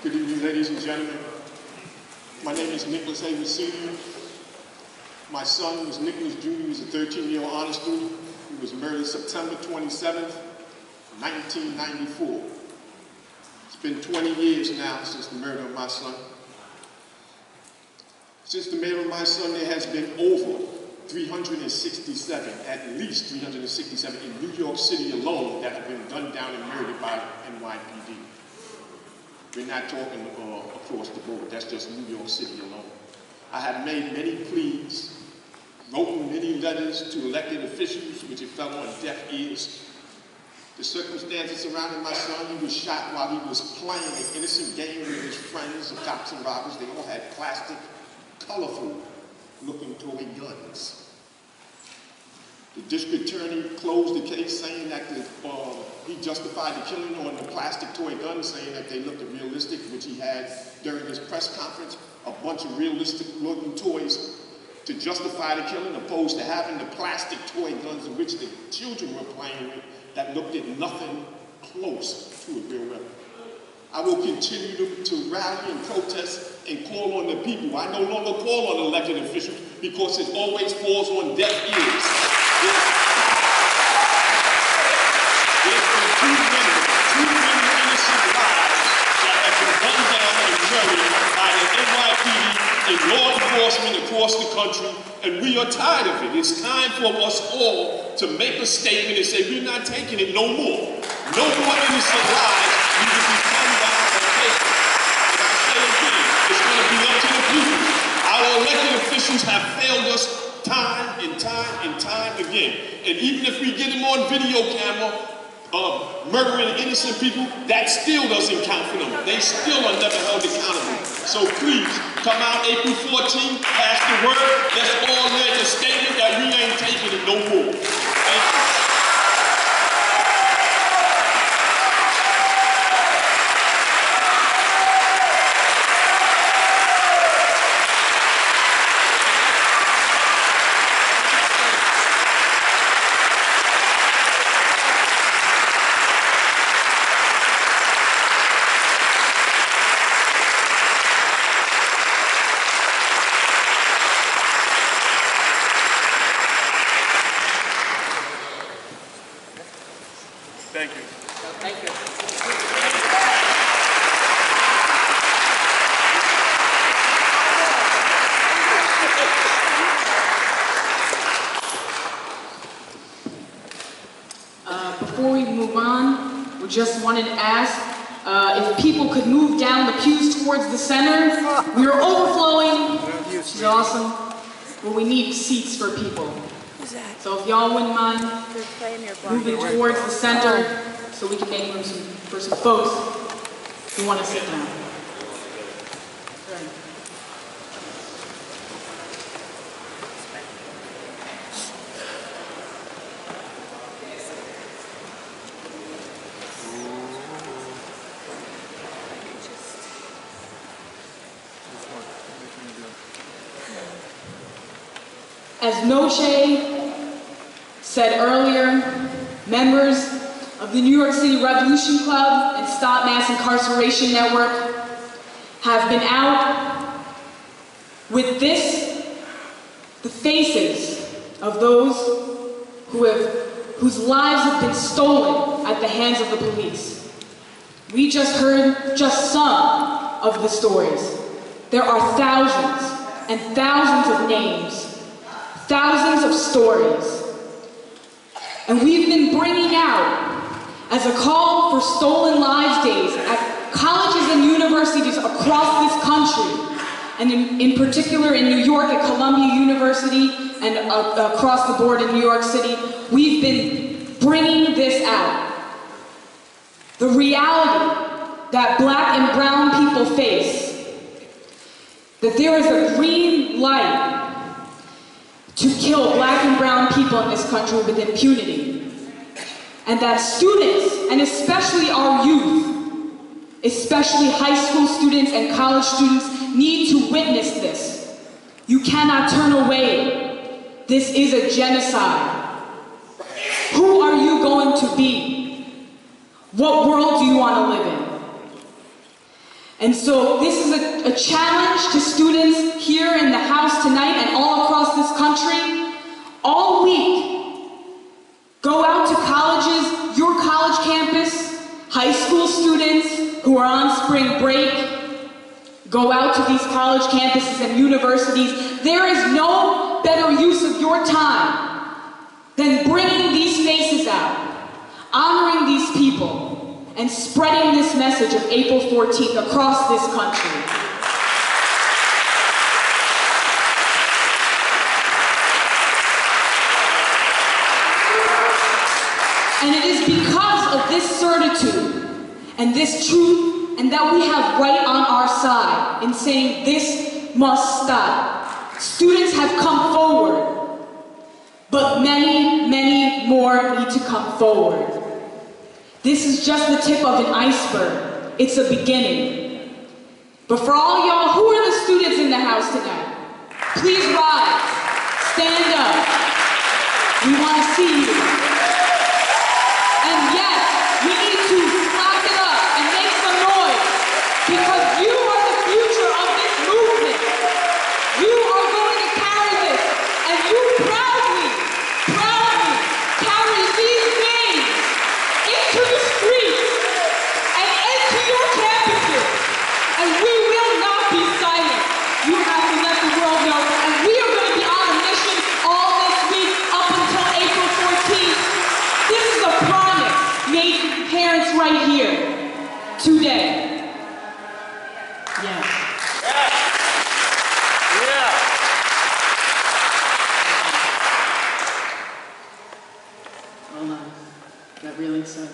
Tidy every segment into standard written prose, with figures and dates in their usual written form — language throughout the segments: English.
Good evening, ladies and gentlemen. My name is Nicholas Heyward Sr. My son was Nicholas Jr. He was a 13-year honor student. He was murdered September 27th, 1994. It's been 20 years now since the murder of my son. Since the murder of my son, there has been over 367, at least 367 in New York City alone that have been gunned down and murdered by NYPD. We're not talking across the board, that's just New York City alone. I have made many pleas, wrote many letters to elected officials, which it fell on deaf ears. The circumstances surrounding my son, he was shot while he was playing an innocent game with his friends, the cops and robbers. They all had plastic, colorful looking toy guns. The district attorney closed the case saying that he justified the killing on the plastic toy guns, saying that they looked realistic, which he had during his press conference, a bunch of realistic looking toys to justify the killing, opposed to having the plastic toy guns in which the children were playing with that looked at nothing close to a real weapon. I will continue to rally and protest and call on the people. I no longer call on elected officials because it always falls on deaf ears. There's been two women innocent lives that have been gunned down and murdered by the NYPD and law enforcement across the country, and we are tired of it. It's time for us all to make a statement and say we're not taking it no more. No more innocent lives need to be gunned down or taken. And I say again, it's going to be up to the people. Our elected officials have failed us time and time and time again. And even if we get them on video camera murdering innocent people, that still doesn't count for them. They still are never held accountable. So please, come out April 14th, pass the word. Let's all make a statement that we ain't taking it no more. Thank you. Thank you. Thank you. Before we move on, we just wanted to ask if people could move down the pews towards the center. We are overflowing, which is awesome, but we need seats for people. So if y'all wouldn't mind moving towards the center so we can make room for some folks who want to sit down. As Noche said earlier, members of the New York City Revolution Club and Stop Mass Incarceration Network have been out with the faces of those whose lives have been stolen at the hands of the police. We just heard just some of the stories. There are thousands and thousands of names, thousands of stories. And we've been bringing out, as a call for Stolen Lives Days at colleges and universities across this country, and in particular in New York at Columbia University and across the board in New York City, we've been bringing this out. The reality that Black and brown people face, that there is a green light to kill Black and brown people in this country with impunity. And that students, and especially our youth, especially high school students and college students, need to witness this. You cannot turn away. This is a genocide. Who are you going to be? What world do you want to live in? And so this is a challenge to students here in the house tonight and all across this country. All week, go out to colleges, your college campus, high school students who are on spring break. Go out to these college campuses and universities. There is no better use of your time than bringing these faces out, honoring these people, and spreading this message of April 14th across this country. And it is because of this certitude and this truth and that we have right on our side in saying this must stop. Students have come forward, but many, many more need to come forward. This is just the tip of an iceberg. It's a beginning. But for all y'all, who are the students in the house tonight? Please rise. Stand up. We want to see you. And yes, we need to clap it up and make some noise because you are the future of this movement. You are going to carry this, and you proudly carry these names into the streets and into your campuses. And we will not be silent. You have to let the world know. And we are going to be on a mission all this week up until April 14th. This is a promise made to parents right here today. Yes. Hold on. Got really excited.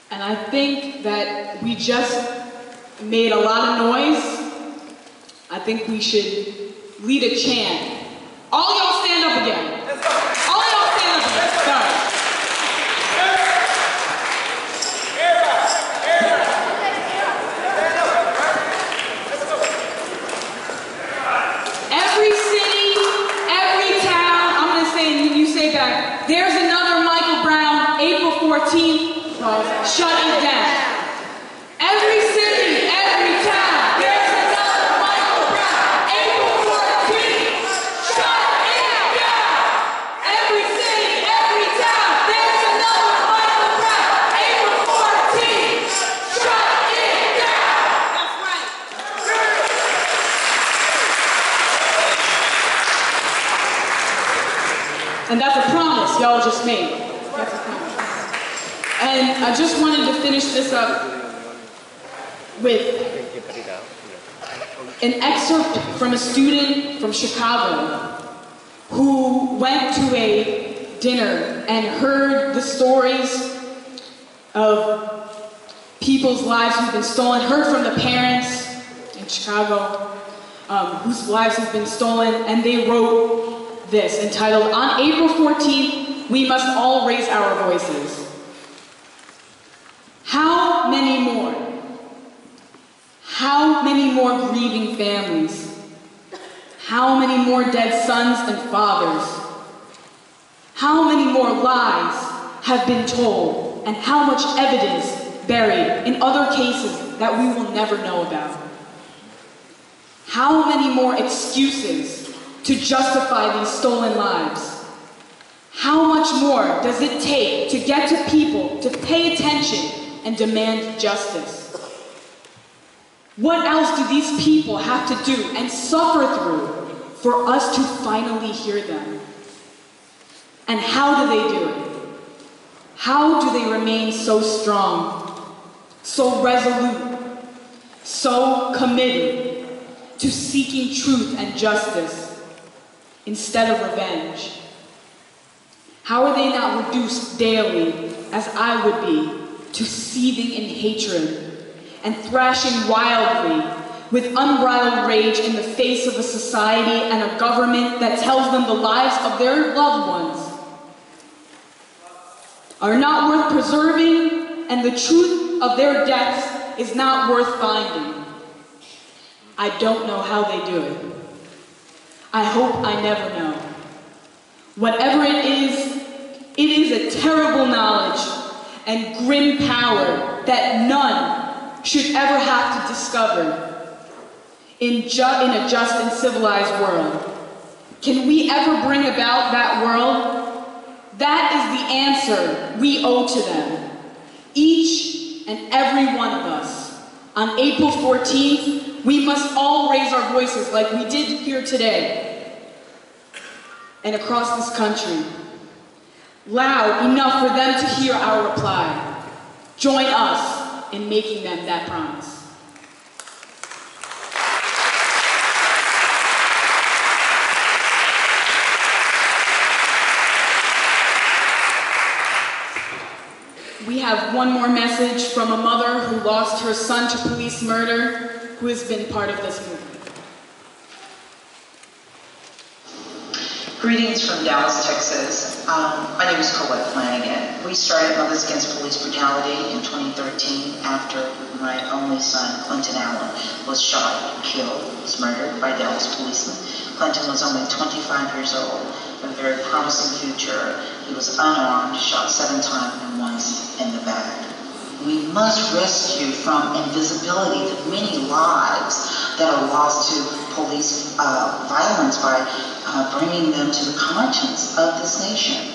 And I think that we just made a lot of noise. I think we should lead a chant. All y'all stand up again. Let's go. All y'all stand up again. Sorry. Every city, every town, I'm going to say, you say back, there's another Michael Brown, April 14th. Shut it down. Every city, every town, there's another Michael Brown, April 14th. Shut it down. Every city, every town, there's another Michael Brown, April 14th. Shut it down. That's right. And that's a promise y'all just made. That's a promise. And I just wanted to finish this up with an excerpt from a student from Chicago who went to a dinner and heard the stories of people's lives who've been stolen, heard from the parents in Chicago whose lives have been stolen, and they wrote this entitled, "On April 14th, we must all raise our voices. How many more? How many more grieving families? How many more dead sons and fathers? How many more lies have been told, and how much evidence buried in other cases that we will never know about? How many more excuses to justify these stolen lives? How much more does it take to get to people to pay attention and demand justice? What else do these people have to do and suffer through for us to finally hear them? And how do they do it? How do they remain so strong, so resolute, so committed to seeking truth and justice instead of revenge? How are they not reduced daily, as I would be, to seething in hatred and thrashing wildly with unbridled rage in the face of a society and a government that tells them the lives of their loved ones are not worth preserving and the truth of their deaths is not worth finding? I don't know how they do it. I hope I never know. Whatever it is a terrible knowledge and grim power that none should ever have to discover in a just and civilized world. Can we ever bring about that world? That is the answer we owe to them, each and every one of us. On April 14th, we must all raise our voices like we did here today and across this country, loud enough for them to hear our reply. Join us in making them that promise. We have one more message from a mother who lost her son to police murder, who has been part of this movement. Greetings from Dallas, Texas. My name is Colette Flanagan. We started Mothers Against Police Brutality in 2013 after my only son, Clinton Allen, was shot, killed, was murdered by Dallas policemen. Clinton was only 25 years old, a very promising future. He was unarmed, shot 7 times and once in the back. We must rescue from invisibility the many lives that are lost to police violence by bringing them to the conscience of this nation.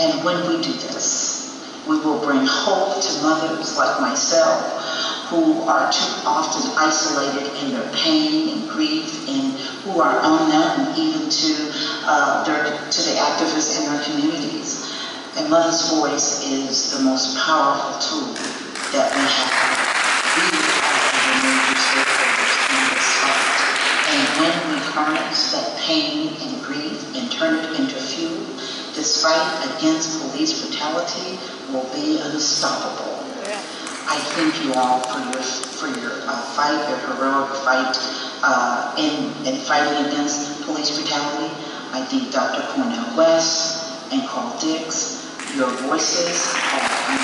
And when we do this, we will bring hope to mothers like myself who are too often isolated in their pain and grief and who are unknown even to the activists in our communities. A mother's voice is the most powerful tool that we have. We are the major stakeholders in this fight. And when we harness that pain and grief and turn it into fuel, this fight against police brutality will be unstoppable. Yeah. I thank you all for your fight, your heroic fight in fighting against police brutality. I thank Dr. Cornel West and Carl Dix. Your voices are